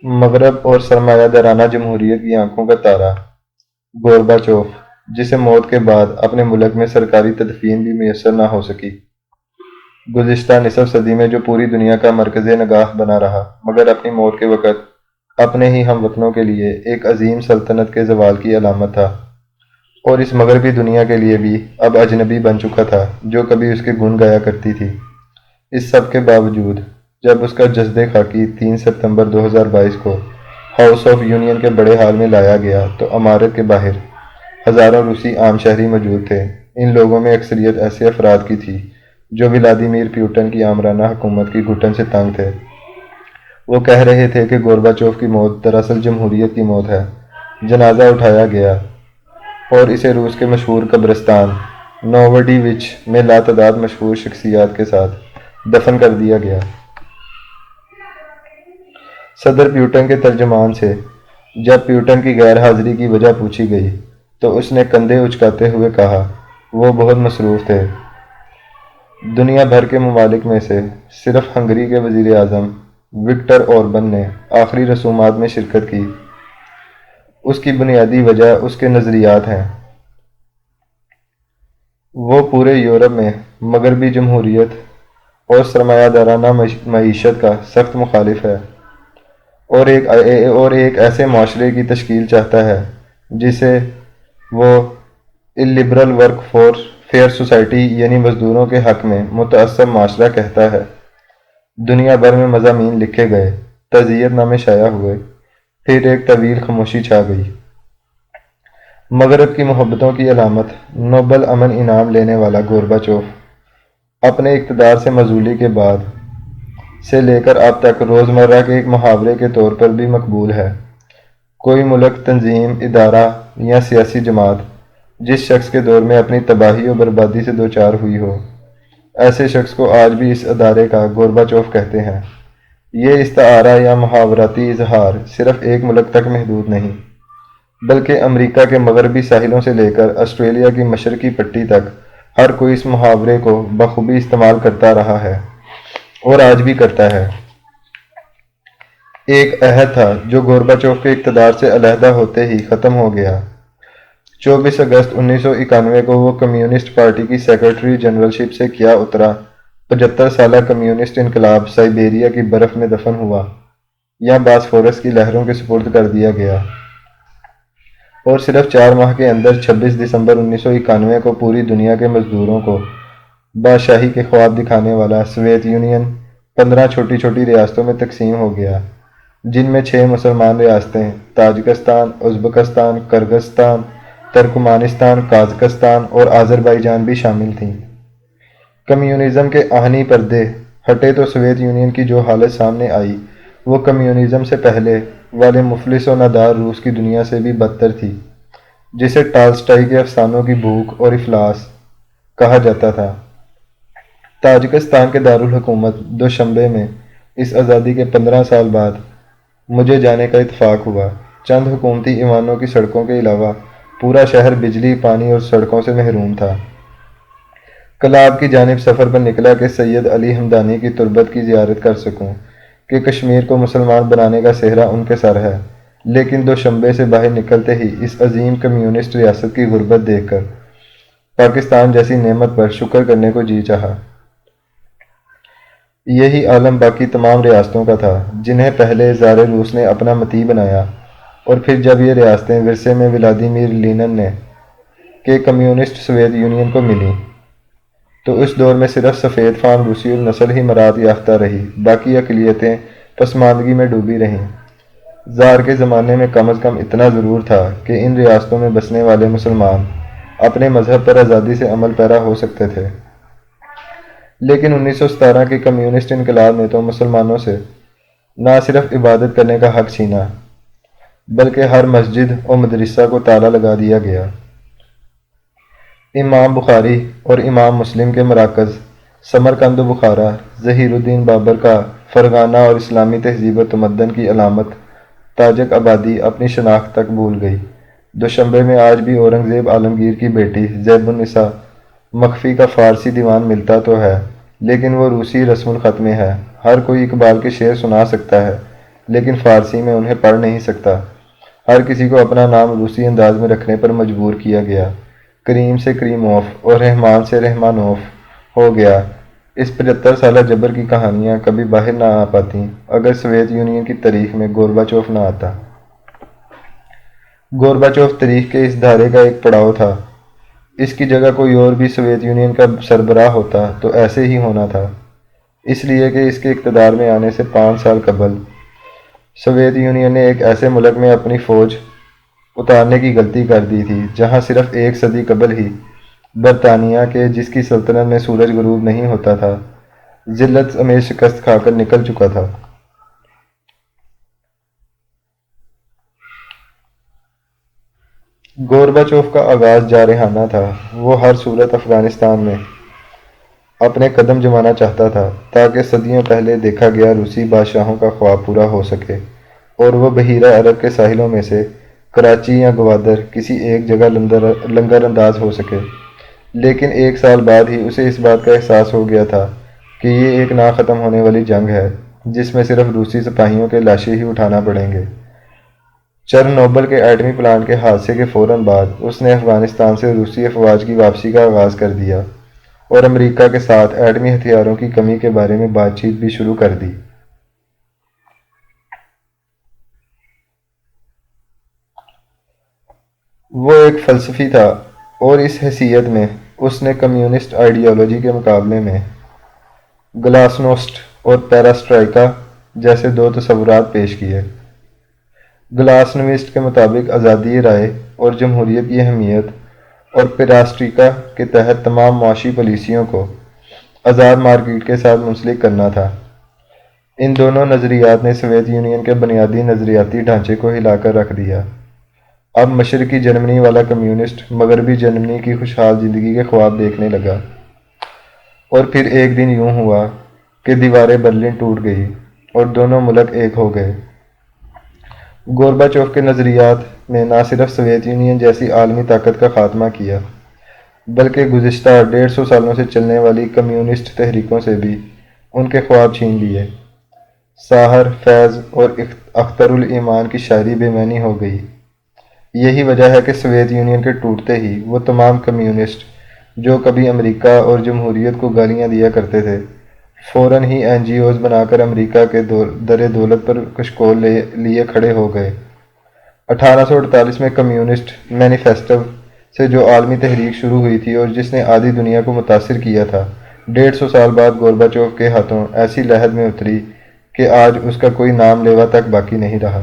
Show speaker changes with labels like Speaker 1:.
Speaker 1: مغرب اور سرمایہ دارانہ جمہوریت کی آنکھوں کا تارا گورباچوف، جسے موت کے بعد اپنے ملک میں سرکاری تدفین بھی میسر نہ ہو سکی، گزشتہ نصف صدی میں جو پوری دنیا کا مرکز نگاہ بنا رہا، مگر اپنی موت کے وقت اپنے ہی ہم وطنوں کے لیے ایک عظیم سلطنت کے زوال کی علامت تھا، اور اس مغربی دنیا کے لیے بھی اب اجنبی بن چکا تھا جو کبھی اس کے گن گایا کرتی تھی۔ اس سب کے باوجود جب اس کا جسد خاکی 3 ستمبر 2022 کو ہاؤس آف یونین کے بڑے ہال میں لایا گیا تو عمارت کے باہر ہزاروں روسی عام شہری موجود تھے۔ ان لوگوں میں اکثریت ایسے افراد کی تھی جو ولادیمیر پیوٹن کی آمرانہ حکومت کی گھٹن سے تنگ تھے۔ وہ کہہ رہے تھے کہ گورباچوف کی موت دراصل جمہوریت کی موت ہے۔ جنازہ اٹھایا گیا اور اسے روس کے مشہور قبرستان نووڈیوچ میں لاتعداد مشہور شخصیات کے ساتھ دفن کر دیا گیا۔ صدر پیوٹن کے ترجمان سے جب پیوٹن کی غیر حاضری کی وجہ پوچھی گئی تو اس نے کندھے اچکاتے ہوئے کہا وہ بہت مصروف تھے۔ دنیا بھر کے ممالک میں سے صرف ہنگری کے وزیر اعظم وکٹر اوربن نے آخری رسومات میں شرکت کی۔ اس کی بنیادی وجہ اس کے نظریات ہیں۔ وہ پورے یورپ میں مغربی جمہوریت اور سرمایہ دارانہ معیشت کا سخت مخالف ہے اور ایک ایسے معاشرے کی تشکیل چاہتا ہے جسے وہ لبرل ورک فیئر سوسائٹی یعنی مزدوروں کے حق میں متعصب معاشرہ کہتا ہے۔ دنیا بھر میں مضامین لکھے گئے، تعزیت نامے شائع ہوئے، پھر ایک طویل خاموشی چھا گئی۔ مغرب کی محبتوں کی علامت نوبل امن انعام لینے والا گورباچوف اپنے اقتدار سے معزولی کے بعد سے لے کر اب تک روزمرہ کے ایک محاورے کے طور پر بھی مقبول ہے۔ کوئی ملک، تنظیم، ادارہ یا سیاسی جماعت جس شخص کے دور میں اپنی تباہی و بربادی سے دوچار ہوئی ہو، ایسے شخص کو آج بھی اس ادارے کا گورباچوف کہتے ہیں۔ یہ استعارہ یا محاوراتی اظہار صرف ایک ملک تک محدود نہیں، بلکہ امریکہ کے مغربی ساحلوں سے لے کر آسٹریلیا کی مشرقی پٹی تک ہر کوئی اس محاورے کو بخوبی استعمال کرتا رہا ہے اور آج بھی کرتا ہے۔ ایک عہد تھا جو گورباچوف کے اقتدار سے علیحدہ ہوتے ہی ختم ہو گیا۔ 24 اگست 1991 کو وہ کمیونسٹ پارٹی کی سیکرٹری جنرل شپ سے کیا اترا۔ 75 سالہ کمیونسٹ انقلاب سائبیریا کی برف میں دفن ہوا یا باسفورس کی لہروں کے سپرد کر دیا گیا، اور صرف 4 ماہ کے اندر 26 دسمبر 1991 کو پوری دنیا کے مزدوروں کو بادشاہی کے خواب دکھانے والا سوویت یونین 15 چھوٹی چھوٹی ریاستوں میں تقسیم ہو گیا، جن میں 6 مسلمان ریاستیں Tajikistan, Uzbekistan, Kyrgyzstan, Turkmenistan, Kazakhstan اور آذربائیجان بھی شامل تھیں۔ کمیونزم کے آہنی پردے ہٹے تو سوویت یونین کی جو حالت سامنے آئی وہ کمیونزم سے پہلے والے مفلس و نادار روس کی دنیا سے بھی بدتر تھی، جسے ٹالسٹائی کے افسانوں کی بھوک اور افلاس کہا جاتا تھا۔ تاجکستان کے دارالحکومت دوشنبے میں اس آزادی کے 15 سال بعد مجھے جانے کا اتفاق ہوا۔ چند حکومتی ایوانوں کی سڑکوں کے علاوہ پورا شہر بجلی، پانی اور سڑکوں سے محروم تھا۔ کلاب کی جانب سفر پر نکلا کہ سید علی ہمدانی کی تربت کی زیارت کر سکوں کہ کشمیر کو مسلمان بنانے کا سہرا ان کے سر ہے، لیکن دوشنبے سے باہر نکلتے ہی اس عظیم کمیونسٹ ریاست کی غربت دیکھ کر پاکستان جیسی نعمت پر شکر کرنے کو جی چاہا۔ یہی عالم باقی تمام ریاستوں کا تھا جنہیں پہلے زار روس نے اپنا مطیع بنایا، اور پھر جب یہ ریاستیں ورثے میں ولادیمیر لینن کے کمیونسٹ سوویت یونین کو ملیں تو اس دور میں صرف سفید فام روسی النسل ہی مراد یافتہ رہی، باقی اقلیتیں پسماندگی میں ڈوبی رہیں۔ زار کے زمانے میں کم از کم اتنا ضرور تھا کہ ان ریاستوں میں بسنے والے مسلمان اپنے مذہب پر آزادی سے عمل پیرا ہو سکتے تھے، لیکن 1917 کے کمیونسٹ انقلاب نے تو مسلمانوں سے نہ صرف عبادت کرنے کا حق چھینا بلکہ ہر مسجد و مدرسہ کو تالا لگا دیا گیا۔ امام بخاری اور امام مسلم کے مراکز سمرقند و بخارا، ظہیر الدین بابر کا فرغانہ اور اسلامی تہذیب و تمدن کی علامت تاجک آبادی اپنی شناخت تک بھول گئی۔ دوشنبے میں آج بھی اورنگزیب عالمگیر کی بیٹی زیب النساء مخفی کا فارسی دیوان ملتا تو ہے، لیکن وہ روسی رسم الخط میں ہے۔ ہر کوئی اقبال کے شعر سنا سکتا ہے، لیکن فارسی میں انہیں پڑھ نہیں سکتا۔ ہر کسی کو اپنا نام روسی انداز میں رکھنے پر مجبور کیا گیا۔ کریم سے کریموف اور رحمان سے رحمانوف ہو گیا۔ اس 75 سالہ جبر کی کہانیاں کبھی باہر نہ آ پاتیں اگر سوویت یونین کی تاریخ میں گورباچوف نہ آتا۔ گورباچوف تاریخ کے اس دھارے کا ایک پڑاؤ تھا۔ اس کی جگہ کوئی اور بھی سوویت یونین کا سربراہ ہوتا تو ایسے ہی ہونا تھا، اس لیے کہ اس کے اقتدار میں آنے سے 5 سال قبل سوویت یونین نے ایک ایسے ملک میں اپنی فوج اتارنے کی غلطی کر دی تھی جہاں صرف 1 صدی قبل ہی برطانیہ کے، جس کی سلطنت میں سورج غروب نہیں ہوتا تھا، ذلت امیز شکست کھا کر نکل چکا تھا۔ گورباچوف کا آغاز جارحانہ تھا۔ وہ ہر صورت افغانستان میں اپنے قدم جمانا چاہتا تھا تاکہ صدیوں پہلے دیکھا گیا روسی بادشاہوں کا خواب پورا ہو سکے اور وہ بحیرہ عرب کے ساحلوں میں سے کراچی یا گوادر کسی ایک جگہ لنگر انداز ہو سکے۔ لیکن 1 سال بعد ہی اسے اس بات کا احساس ہو گیا تھا کہ یہ ایک نہ ختم ہونے والی جنگ ہے جس میں صرف روسی سپاہیوں کے لاشیں ہی اٹھانا پڑیں گے۔ چرنوبل کے ایٹمی پلانٹ کے حادثے کے فوراً بعد اس نے افغانستان سے روسی افواج کی واپسی کا آغاز کر دیا اور امریکہ کے ساتھ ایٹمی ہتھیاروں کی کمی کے بارے میں بات چیت بھی شروع کر دی۔ وہ ایک فلسفی تھا اور اس حیثیت میں اس نے کمیونسٹ آئیڈیالوجی کے مقابلے میں گلاسنوسٹ اور پیراسٹرائکا جیسے 2 تصورات پیش کیے۔ گلاسنوسٹ کے مطابق آزادی رائے اور جمہوریت کی اہمیت، اور پیراسٹرائکا کے تحت تمام معاشی پالیسیوں کو آزاد مارکیٹ کے ساتھ منسلک کرنا تھا۔ ان دونوں نظریات نے سوویت یونین کے بنیادی نظریاتی ڈھانچے کو ہلا کر رکھ دیا۔ اب مشرقی جرمنی والا کمیونسٹ مغربی جرمنی کی خوشحال زندگی کے خواب دیکھنے لگا، اور پھر ایک دن یوں ہوا کہ دیواریں برلن ٹوٹ گئی اور دونوں ملک ایک ہو گئے۔ گورباچوف کے نظریات نے نہ صرف سوویت یونین جیسی عالمی طاقت کا خاتمہ کیا بلکہ گزشتہ 150 سالوں سے چلنے والی کمیونسٹ تحریکوں سے بھی ان کے خواب چھین لیے۔ ساحر، فیض اور اختر الایمان کی شاعری بے معنی ہو گئی۔ یہی وجہ ہے کہ سوویت یونین کے ٹوٹتے ہی وہ تمام کمیونسٹ جو کبھی امریکہ اور جمہوریت کو گالیاں دیا کرتے تھے، فوراً ہی NGOs بنا کر امریکہ کے در دولت پر کشکول لیے کھڑے ہو گئے۔ 1848 میں کمیونسٹ مینیفیسٹو سے جو عالمی تحریک شروع ہوئی تھی اور جس نے آدھی دنیا کو متاثر کیا تھا، 150 سال بعد گورباچوف کے ہاتھوں ایسی لہر میں اتری کہ آج اس کا کوئی نام لیوا تک باقی نہیں رہا۔